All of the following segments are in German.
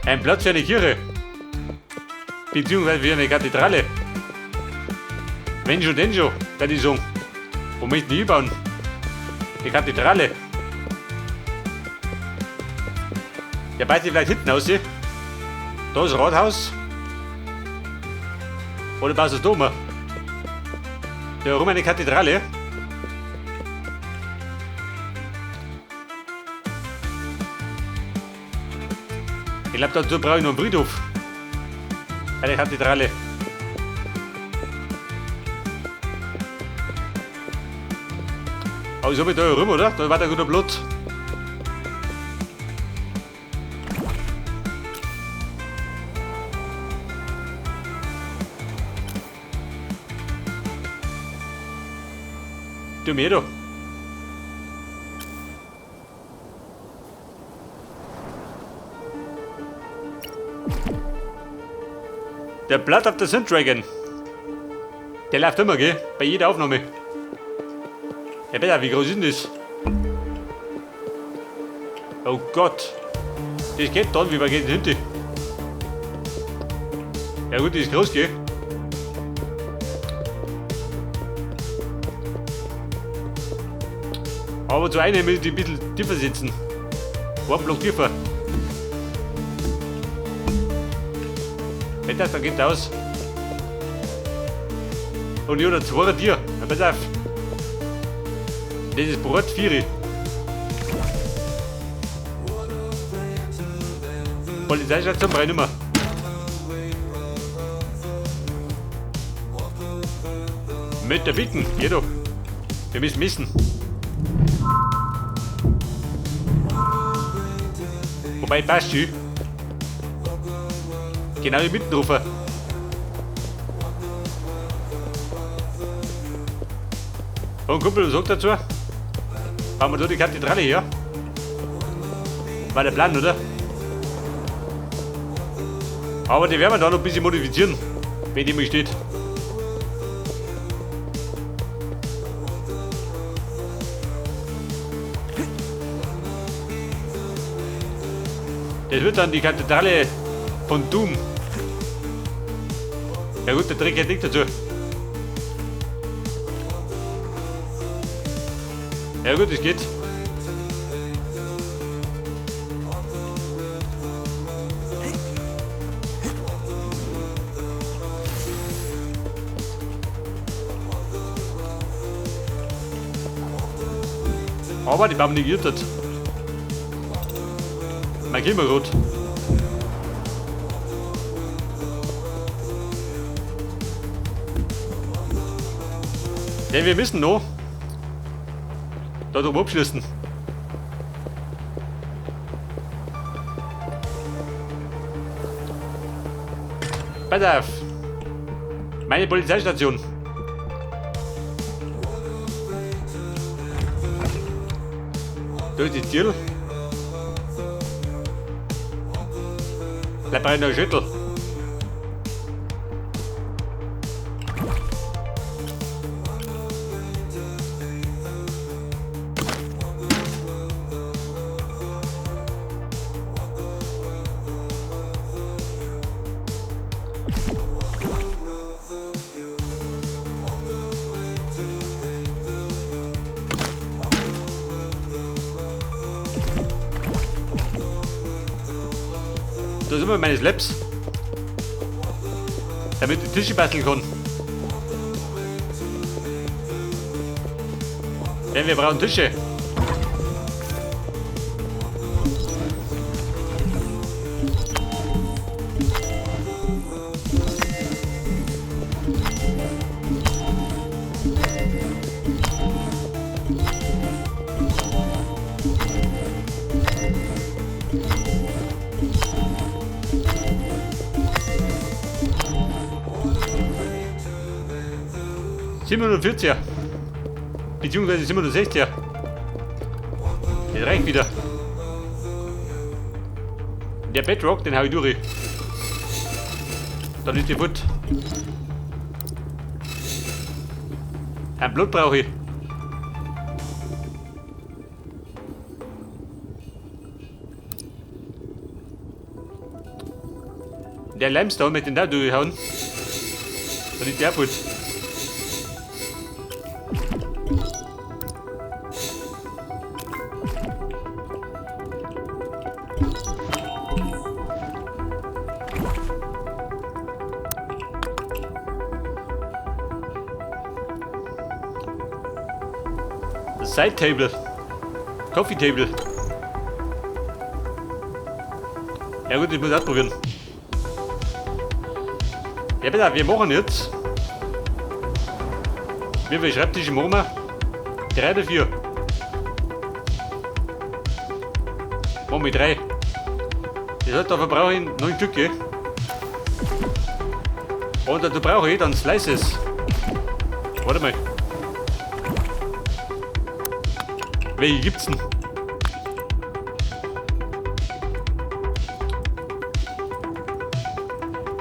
Ein Platz für eine Kirche. Beziehungsweise für eine Kathedrale. Wenn schon, denn schon, kann ich sagen. Wo möchten die bauen? Die Kathedrale. Ja, passt die vielleicht hinten aus, da ist das Rathaus. Oder passt das da oben? Da herum eine Kathedrale. Ich glaube, dazu brauche ich noch einen Friedhof. Bei der Kathedrale. Aber das habe ich da herum, oder? Da war der guter Platz. Du mir da. Der Blood of the Sun Dragon. Der läuft immer, gell? Bei jeder Aufnahme. Ja, bitte, wie groß ist denn das? Oh Gott. Das geht dann, wie weit geht das hinten? Ja gut, das ist groß, gell? Aber zu einem muss ich ein bisschen tiefer sitzen. Ein Block tiefer. Wenn das, dann geht aus. Und ja, da zwei Tier. Na, pass auf. Das ist Brot 4. Polizeistation brauche ich nicht mehr. Mit der Bicken, geh doch. Wir müssen missen. Wobei, passt schon. Genau die Mittenrufer. Und Kumpel, was sagt dazu? Bauen wir da die Kathedrale her? War der Plan, oder? Aber die werden wir da noch ein bisschen modifizieren, wenn die mal steht. Das wird dann die Kathedrale von Doom. Ja gut, der Trick hat nichts dazu. Ja gut, das geht. Aber die Baum negiert hat. Mein Kimmerrot. Denn wir müssen noch da drum abschließen. Pass auf. Meine Polizeistation. Da ist die Ziel. Bleib bei einer Schüttel. Da sind wir meine Slaps. Damit ich Tische basteln kann. Denn wir brauchen Tische. ...740er. Beziehungsweise 760er. Das reicht wieder. Der Bedrock, den hau ich durch. Dann ist die Foot. Ein Blut brauche ich. Der Limestone mit den da durchhauen. Und nicht der Put. Side Table. Coffee Table. Ja gut, ich muss ausprobieren. Ja bitte, wir machen jetzt. Wie viele Schreibtische machen wir? 3 oder 4? Machen wir 3. Das heißt, dafür brauche ich 9 Stück, gell? Und dazu brauche ich dann Slices. Warte mal. Welche gibt's denn?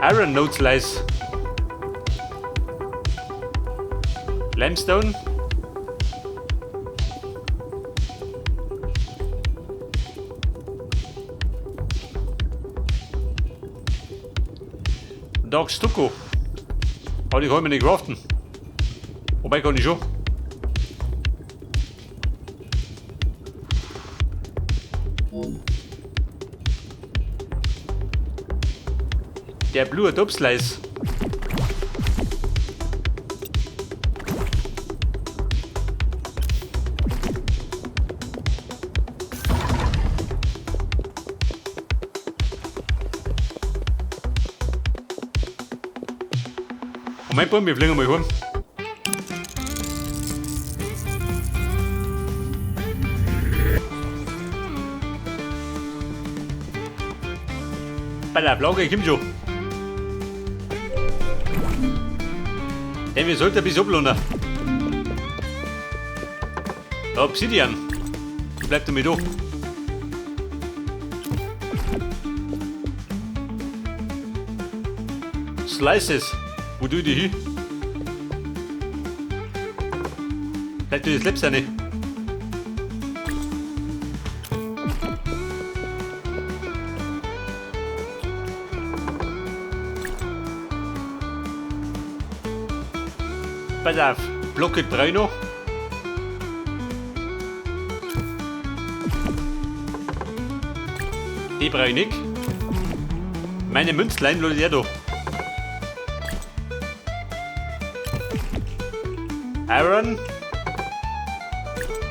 Iron Note Slice. Limestone. Dark Stucco. Aber die kann ich nicht craften. Wobei kann ich schon. Der Blue Top Slice. Und mein Baum, wir fliegen mal heim. Bei der Flagge kommt schon. Denn wir sollten ein bisschen ablohnen. Obsidian. Bleibt damit da. Slices. Wo tue ich die hin? Vielleicht tue ich das Lips nicht. Pass auf, Blocket brauche ich noch. Die brauche ich nicht. Meine Münzlein lasse ich ja da. Iron.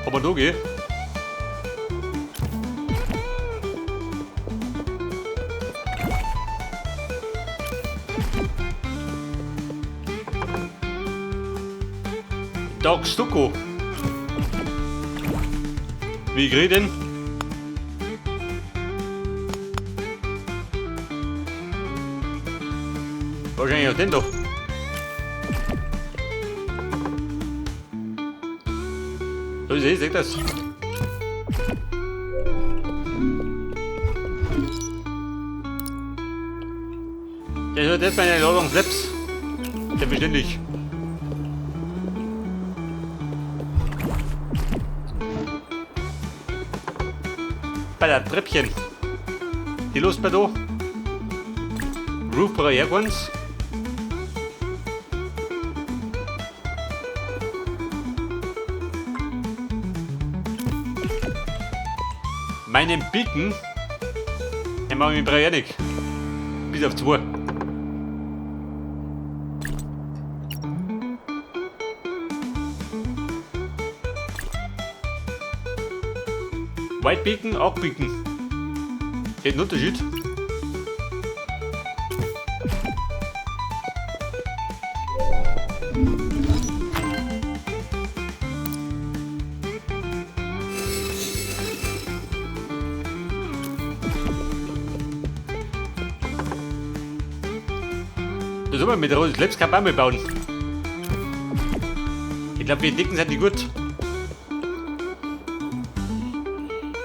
Aber da geh. Dark Stucco. Wie krieg ich den? Wahrscheinlich auch den da. So ist es, seht das. Das wird jetzt meine Ladung Slips. Selbstverständlich. Bei der Treppchen. Die los bei da. Roof brauche ich auch eins. Meinen Beacon, den mache ich mir nicht. Bis auf 2. White Beacon, auch Beacon. Geht ein Unterschied. Da soll man mit der roten Schleppskappe auch mal bauen. Ich glaube, die Dicken sind die gut.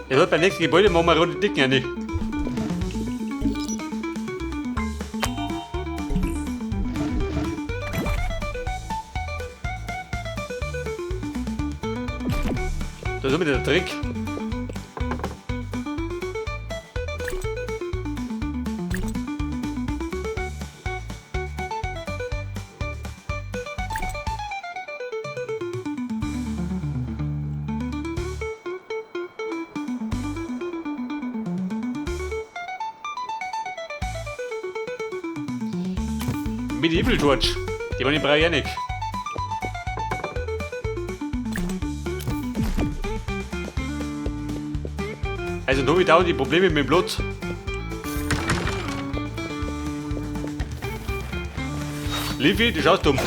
Das wird beim nächsten Gebäude machen wir rote Dicken ja nicht. Da ist wieder der Trick. Medieval Torch. Die waren in Braianic. Also nur wieder die Probleme mit dem Blut. Livi, du schaust dumm.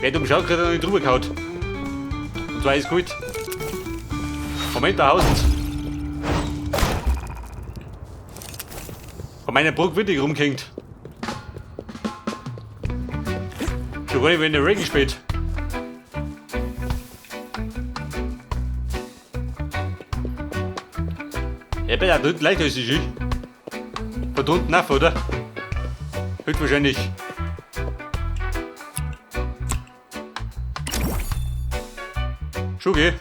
Wer dumm schaut, kriegt er noch nicht drüber gehauen. Und zwar ist gut. Moment, da haust. Von meiner Burg wirklich rumgehängt. Schon gar nicht, wenn der Regen spielt. Ja, bei da drunten leicht als ich. Von drunten nach, oder? Höchstwahrscheinlich. Schon geh.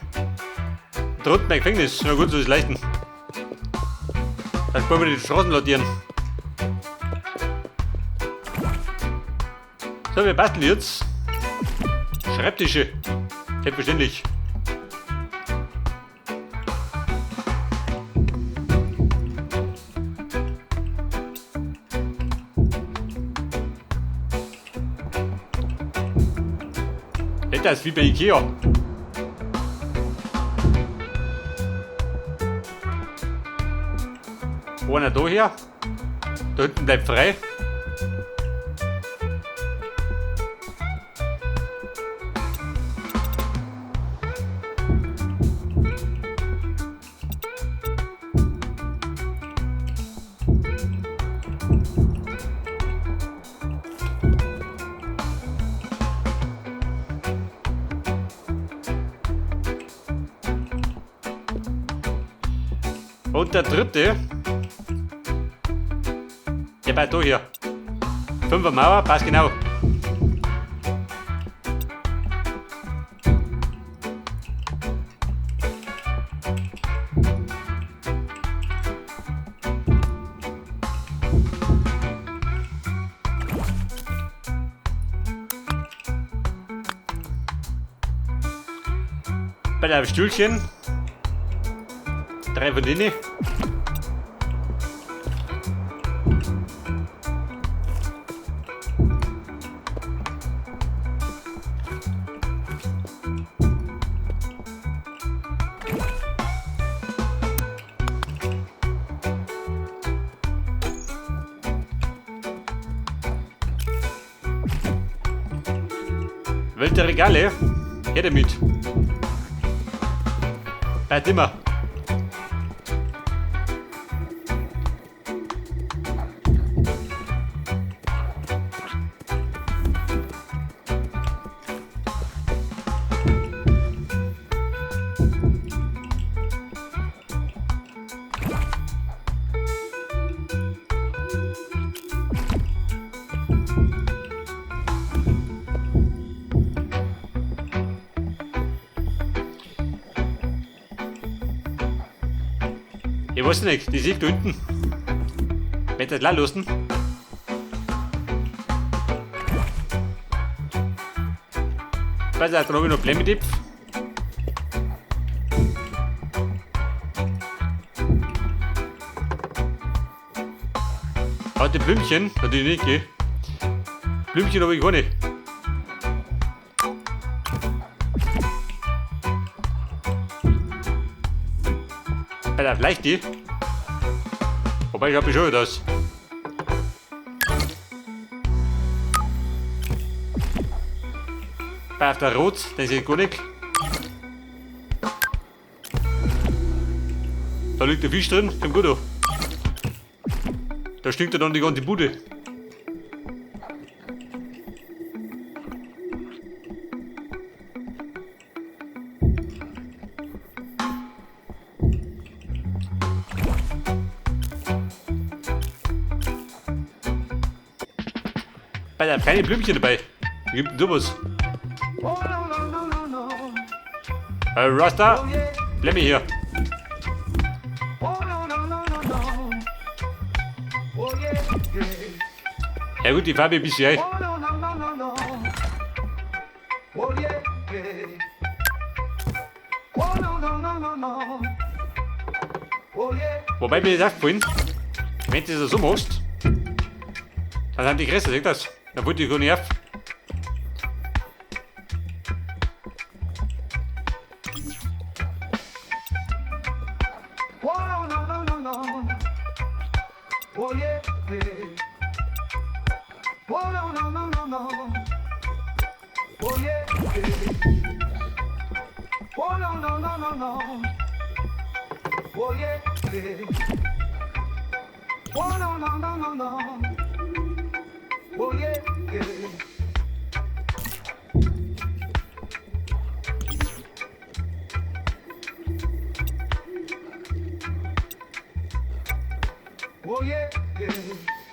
Drunten mein Gefängnis. Na gut, so ist leichten. Dann können wir die Straßen ladieren. So, wir basteln jetzt Schreibtische. Selbstverständlich. Das ist wie bei Ikea. Einer da her. Da hinten bleibt frei. Und der dritte, der bleibt da hier. 5er Mauer, passt genau. Bei der Stühlchen. 3 von denen. Welche Regale? Her damit. Bleibt immer. Ich weiß nicht, die sieht da unten. Wenn das lassen lassen. Pass auf, dann habe ich noch Blemmedipf. Auch die Blümchen, natürlich nicht, gell? Blümchen habe ich gar nicht. Alter, vielleicht die. Wobei ich habe schon das. Bei auf der Rot, den sehe ich gar nicht. Da liegt der Fisch drin, kommt gut auf. Da stinkt er dann die ganze Bude. Bei der keine Blümchen dabei. Wie gibt denn du was? Rasta, Blemmi hier. Ja gut, die Farbe ein bisschen. Wobei mir das aufgefallen, wenn du das so machst, Das sind die Gräser, seht das? Da wurde die gar nicht auf. Oh, no, no, no, no. Oh, yeah, yeah. Oh, no, no, no, no, no. Oh, yeah, yeah. Oh, no, no, no, no, no. Oh, yeah, yeah. Oh, no, no, no, no, no. Oh, yeah, yeah. Oh, yeah, yeah.